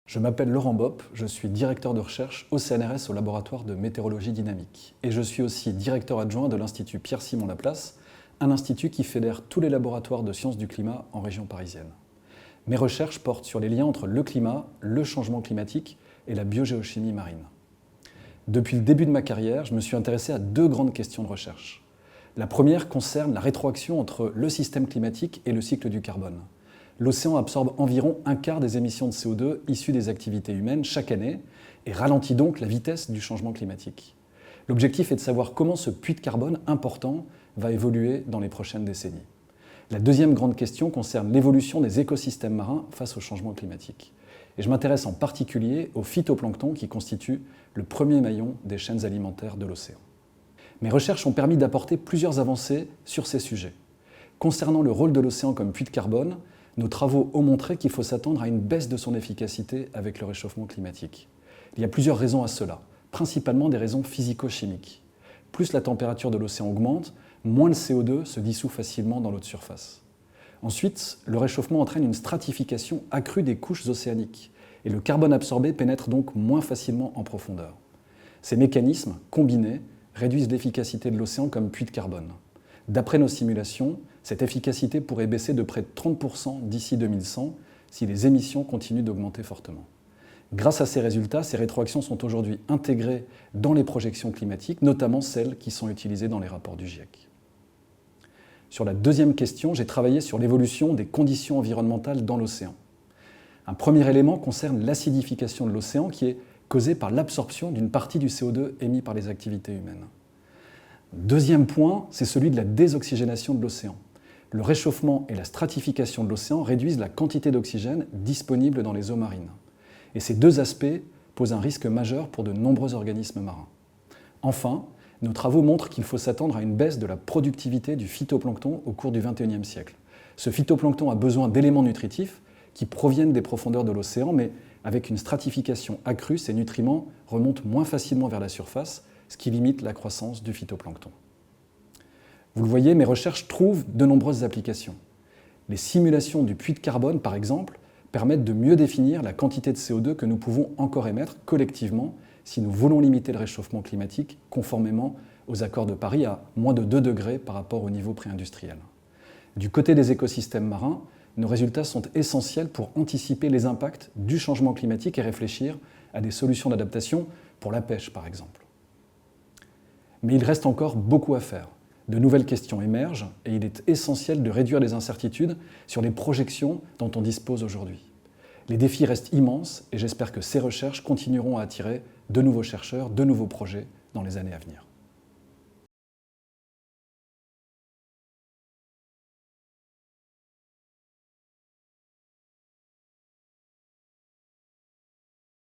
Je m'appelle Laurent Bopp, je suis directeur de recherche au CNRS au laboratoire de météorologie dynamique. Et je suis aussi directeur adjoint de l'Institut Pierre-Simon Laplace, un institut qui fédère tous les laboratoires de sciences du climat en région parisienne. Mes recherches portent sur les liens entre le climat, le changement climatique et la biogéochimie marine. Depuis le début de ma carrière, je me suis intéressé à deux grandes questions de recherche. La première concerne la rétroaction entre le système climatique et le cycle du carbone. L'océan absorbe environ un quart des émissions de CO2 issues des activités humaines chaque année et ralentit donc la vitesse du changement climatique. L'objectif est de savoir comment ce puits de carbone important va évoluer dans les prochaines décennies. La deuxième grande question concerne l'évolution des écosystèmes marins face au changement climatique. Et je m'intéresse en particulier au phytoplancton qui constitue le premier maillon des chaînes alimentaires de l'océan. Mes recherches ont permis d'apporter plusieurs avancées sur ces sujets. Concernant le rôle de l'océan comme puits de carbone, nos travaux ont montré qu'il faut s'attendre à une baisse de son efficacité avec le réchauffement climatique. Il y a plusieurs raisons à cela, principalement des raisons physico-chimiques. Plus la température de l'océan augmente, moins le CO2 se dissout facilement dans l'eau de surface. Ensuite, le réchauffement entraîne une stratification accrue des couches océaniques, et le carbone absorbé pénètre donc moins facilement en profondeur. Ces mécanismes, combinés, réduisent l'efficacité de l'océan comme puits de carbone. D'après nos simulations, cette efficacité pourrait baisser de près de 30% d'ici 2100 si les émissions continuent d'augmenter fortement. Grâce à ces résultats, ces rétroactions sont aujourd'hui intégrées dans les projections climatiques, notamment celles qui sont utilisées dans les rapports du GIEC. Sur la deuxième question, j'ai travaillé sur l'évolution des conditions environnementales dans l'océan. Un premier élément concerne l'acidification de l'océan qui est causée par l'absorption d'une partie du CO2 émis par les activités humaines. Deuxième point, c'est celui de la désoxygénation de l'océan. Le réchauffement et la stratification de l'océan réduisent la quantité d'oxygène disponible dans les eaux marines. Et ces deux aspects posent un risque majeur pour de nombreux organismes marins. Enfin, nos travaux montrent qu'il faut s'attendre à une baisse de la productivité du phytoplancton au cours du XXIe siècle. Ce phytoplancton a besoin d'éléments nutritifs qui proviennent des profondeurs de l'océan, mais avec une stratification accrue, ces nutriments remontent moins facilement vers la surface, ce qui limite la croissance du phytoplancton. Vous le voyez, mes recherches trouvent de nombreuses applications. Les simulations du puits de carbone, par exemple, permettent de mieux définir la quantité de CO2 que nous pouvons encore émettre collectivement si nous voulons limiter le réchauffement climatique conformément aux accords de Paris à moins de 2 degrés par rapport au niveau pré-industriel. Du côté des écosystèmes marins, nos résultats sont essentiels pour anticiper les impacts du changement climatique et réfléchir à des solutions d'adaptation pour la pêche, par exemple. Mais il reste encore beaucoup à faire. De nouvelles questions émergent et il est essentiel de réduire les incertitudes sur les projections dont on dispose aujourd'hui. Les défis restent immenses et j'espère que ces recherches continueront à attirer de nouveaux chercheurs, de nouveaux projets dans les années à venir.